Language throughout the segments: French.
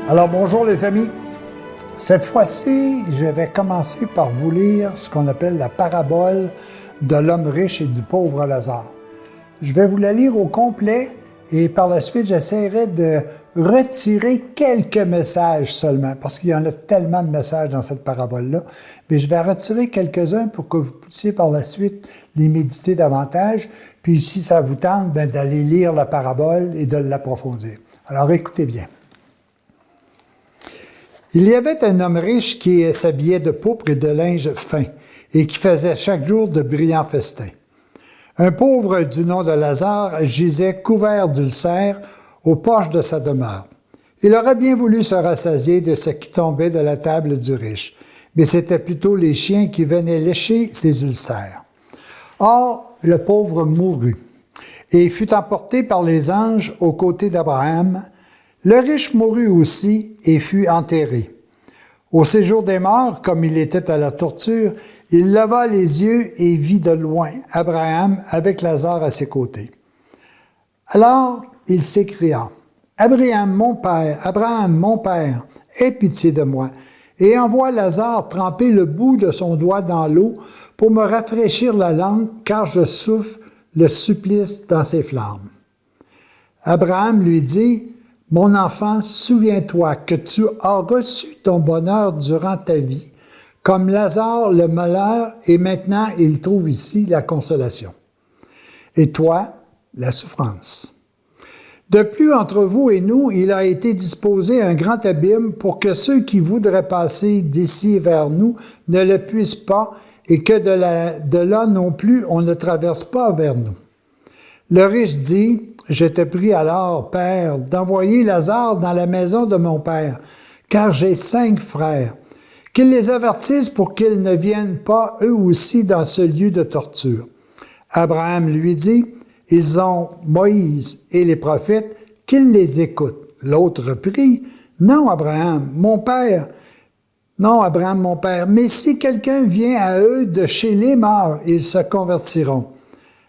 Alors bonjour les amis. Cette fois-ci, je vais commencer par vous lire ce qu'on appelle la parabole de l'homme riche et du pauvre Lazare. Je vais vous la lire au complet et par la suite, j'essaierai de retirer quelques messages seulement, parce qu'il y en a tellement de messages dans cette parabole-là, mais je vais retirer quelques-uns pour que vous puissiez par la suite les méditer davantage, puis si ça vous tente, d'aller lire la parabole et de l'approfondir. Alors écoutez bien. Il y avait un homme riche qui s'habillait de pourpre et de linge fin, et qui faisait chaque jour de brillants festins. Un pauvre du nom de Lazare gisait couvert d'ulcères aux porches de sa demeure. Il aurait bien voulu se rassasier de ce qui tombait de la table du riche, mais c'était plutôt les chiens qui venaient lécher ses ulcères. Or, le pauvre mourut, et fut emporté par les anges aux côtés d'Abraham. Le riche mourut aussi et fut enterré. Au séjour des morts, comme il était à la torture, il leva les yeux et vit de loin Abraham avec Lazare à ses côtés. Alors, il s'écria, « Abraham, mon père, aie pitié de moi, et envoie Lazare tremper le bout de son doigt dans l'eau pour me rafraîchir la langue, car je souffre le supplice dans ses flammes. » Abraham lui dit, « Mon enfant, souviens-toi que tu as reçu ton bonheur durant ta vie, comme Lazare le malheur, et maintenant il trouve ici la consolation. Et toi, la souffrance. De plus, entre vous et nous, il a été disposé un grand abîme pour que ceux qui voudraient passer d'ici vers nous ne le puissent pas, et que de là non plus on ne traverse pas vers nous. Le riche dit, « Je te prie alors, Père, d'envoyer Lazare dans la maison de mon père, car j'ai 5 frères, qu'il les avertisse pour qu'ils ne viennent pas eux aussi dans ce lieu de torture. » Abraham lui dit, « Ils ont Moïse et les prophètes, qu'ils les écoutent. » L'autre reprit, « Non, Abraham, mon père, mais si quelqu'un vient à eux de chez les morts, ils se convertiront. »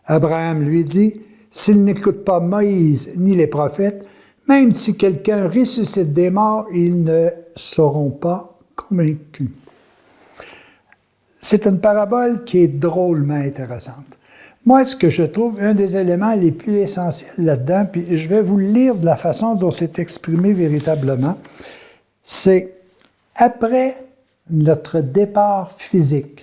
Abraham lui dit, « S'ils n'écoutent pas Moïse ni les prophètes, même si quelqu'un ressuscite des morts, ils ne seront pas convaincus. » C'est une parabole qui est drôlement intéressante. Moi, ce que je trouve un des éléments les plus essentiels là-dedans, puis je vais vous le lire de la façon dont c'est exprimé véritablement, c'est après notre départ physique,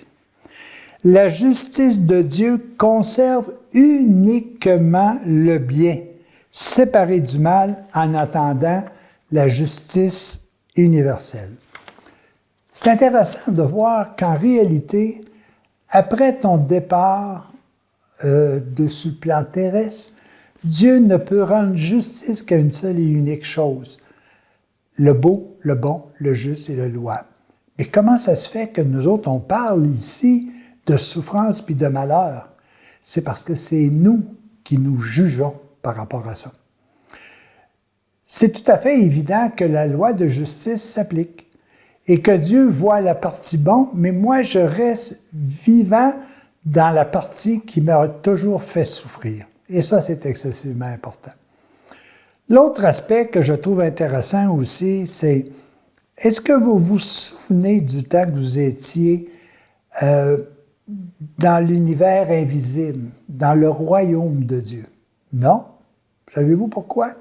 la justice de Dieu conserve uniquement le bien, séparé du mal en attendant la justice universelle. C'est intéressant de voir qu'en réalité, après ton départ de ce plan terrestre, Dieu ne peut rendre justice qu'à une seule et unique chose, le beau, le bon, le juste et le louable. Mais comment ça se fait que nous autres, on parle ici de souffrance puis de malheur? C'est parce que c'est nous qui nous jugeons par rapport à ça. C'est tout à fait évident que la loi de justice s'applique et que Dieu voit la partie bonne, mais moi, je reste vivant dans la partie qui m'a toujours fait souffrir. Et ça, c'est excessivement important. L'autre aspect que je trouve intéressant aussi, c'est est-ce que vous vous souvenez du temps que vous étiez dans l'univers invisible, dans le royaume de Dieu? Non. Savez-vous pourquoi?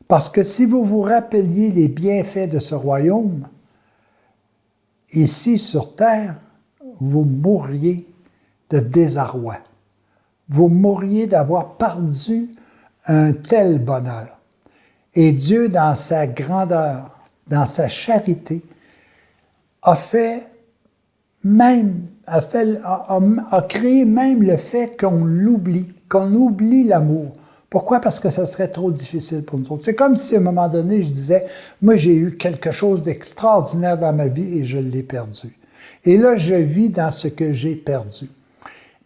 Parce que si vous vous rappeliez les bienfaits de ce royaume, ici sur terre, vous mourriez de désarroi. Vous mourriez d'avoir perdu un tel bonheur. Et Dieu, dans sa grandeur, dans sa charité, a créé même le fait qu'on l'oublie, qu'on oublie l'amour. Pourquoi? Parce que ça serait trop difficile pour nous autres. C'est comme si à un moment donné, je disais, moi j'ai eu quelque chose d'extraordinaire dans ma vie et je l'ai perdu. Et là, je vis dans ce que j'ai perdu.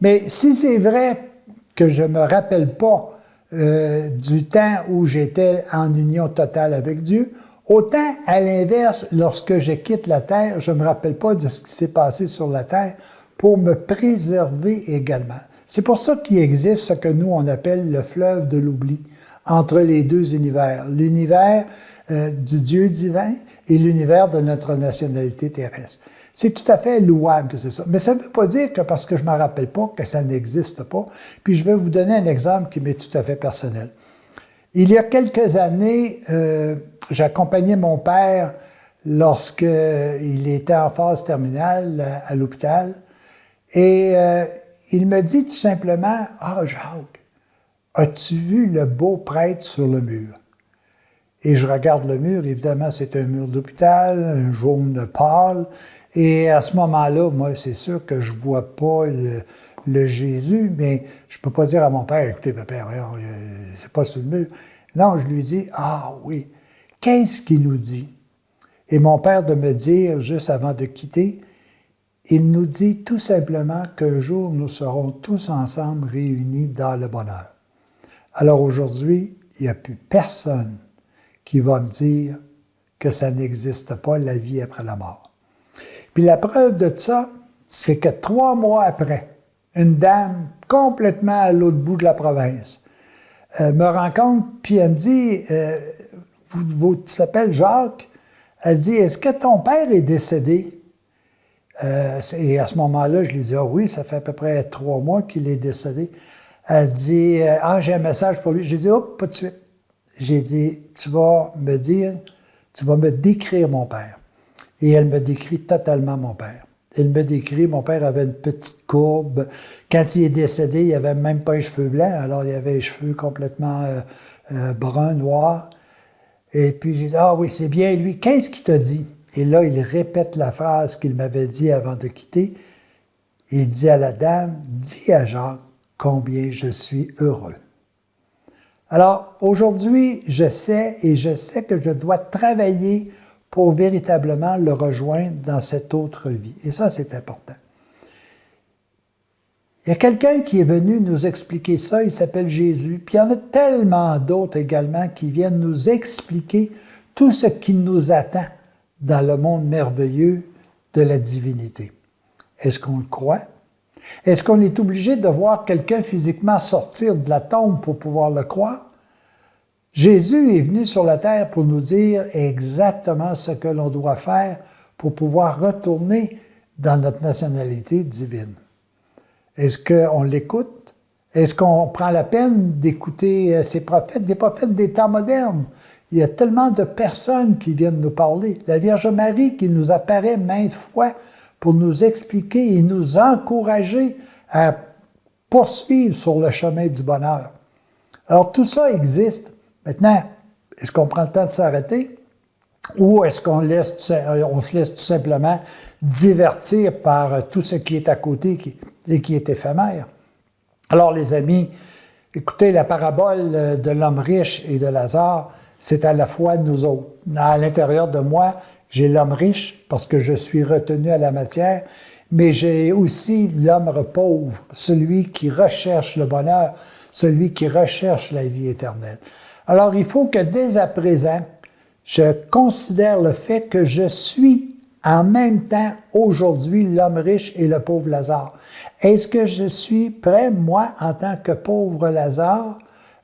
Mais si c'est vrai que je ne me rappelle pas du temps où j'étais en union totale avec Dieu, autant à l'inverse, lorsque je quitte la terre, je ne me rappelle pas de ce qui s'est passé sur la terre pour me préserver également. C'est pour ça qu'il existe ce que nous, on appelle le fleuve de l'oubli entre les deux univers. L'univers du Dieu divin et l'univers de notre nationalité terrestre. C'est tout à fait louable que c'est ça. Mais ça ne veut pas dire que parce que je ne me rappelle pas que ça n'existe pas. Puis je vais vous donner un exemple qui m'est tout à fait personnel. Il y a quelques années, j'accompagnais mon père lorsqu'il était en phase terminale à l'hôpital. Et il me dit tout simplement, « Ah, Jacques, as-tu vu le beau prêtre sur le mur? » Et je regarde le mur, évidemment, c'est un mur d'hôpital, un jaune pâle. Et à ce moment-là, moi, c'est sûr que je vois pas le Jésus, mais je peux pas dire à mon père, écoutez, papa, c'est pas sur le mur. Non, je lui dis, ah oui, qu'est-ce qu'il nous dit? Et mon père de me dire, juste avant de quitter, il nous dit tout simplement qu'un jour, nous serons tous ensemble réunis dans le bonheur. Alors aujourd'hui, il n'y a plus personne qui va me dire que ça n'existe pas, la vie après la mort. Puis la preuve de ça, c'est que 3 mois après, une dame complètement à l'autre bout de la province me rencontre, puis elle me dit, tu t'appelles Jacques? Elle dit, est-ce que ton père est décédé? Et à ce moment-là, je lui dis, ah oui, ça fait à peu près 3 mois qu'il est décédé. Elle dit, ah, j'ai un message pour lui. J'ai dit, oh, pas de suite. J'ai dit, tu vas me décrire mon père. Et elle me décrit totalement mon père. Elle me décrit, mon père avait une petite courbe. Quand il est décédé, il n'avait même pas les cheveux blancs, alors il avait les cheveux complètement bruns, noirs. Et puis j'ai dit, ah oui, c'est bien lui, qu'est-ce qu'il t'a dit? Et là, il répète la phrase qu'il m'avait dit avant de quitter. Il dit à la dame, dis à Jacques combien je suis heureux. Alors, aujourd'hui, je sais que je dois travailler pour véritablement le rejoindre dans cette autre vie. Et ça, c'est important. Il y a quelqu'un qui est venu nous expliquer ça, il s'appelle Jésus, puis il y en a tellement d'autres également qui viennent nous expliquer tout ce qui nous attend dans le monde merveilleux de la divinité. Est-ce qu'on le croit? Est-ce qu'on est obligé de voir quelqu'un physiquement sortir de la tombe pour pouvoir le croire? Jésus est venu sur la terre pour nous dire exactement ce que l'on doit faire pour pouvoir retourner dans notre nationalité divine. Est-ce qu'on l'écoute? Est-ce qu'on prend la peine d'écouter ces prophètes, des prophètes des temps modernes? Il y a tellement de personnes qui viennent nous parler. La Vierge Marie qui nous apparaît maintes fois pour nous expliquer et nous encourager à poursuivre sur le chemin du bonheur. Alors tout ça existe. Maintenant, est-ce qu'on prend le temps de s'arrêter ou est-ce qu'on se laisse tout simplement divertir par tout ce qui est à côté et qui est éphémère? Alors les amis, écoutez, la parabole de l'homme riche et de Lazare, c'est à la fois nous autres. À l'intérieur de moi, j'ai l'homme riche parce que je suis retenu à la matière, mais j'ai aussi l'homme pauvre, celui qui recherche le bonheur, celui qui recherche la vie éternelle. Alors, il faut que dès à présent, je considère le fait que je suis en même temps aujourd'hui l'homme riche et le pauvre Lazare. Est-ce que je suis prêt, moi, en tant que pauvre Lazare,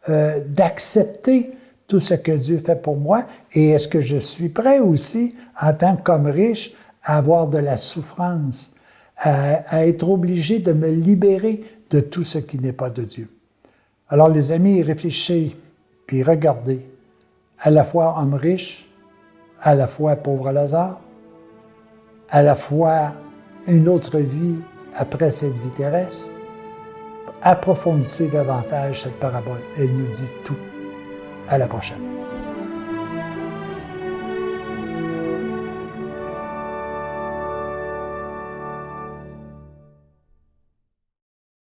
d'accepter tout ce que Dieu fait pour moi? Et est-ce que je suis prêt aussi, en tant qu'homme riche, à avoir de la souffrance, à être obligé de me libérer de tout ce qui n'est pas de Dieu? Alors, les amis, réfléchissez. Puis regardez, à la fois homme riche, à la fois pauvre Lazare, à la fois une autre vie après cette vie terrestre. Approfondissez davantage cette parabole. Elle nous dit tout. À la prochaine.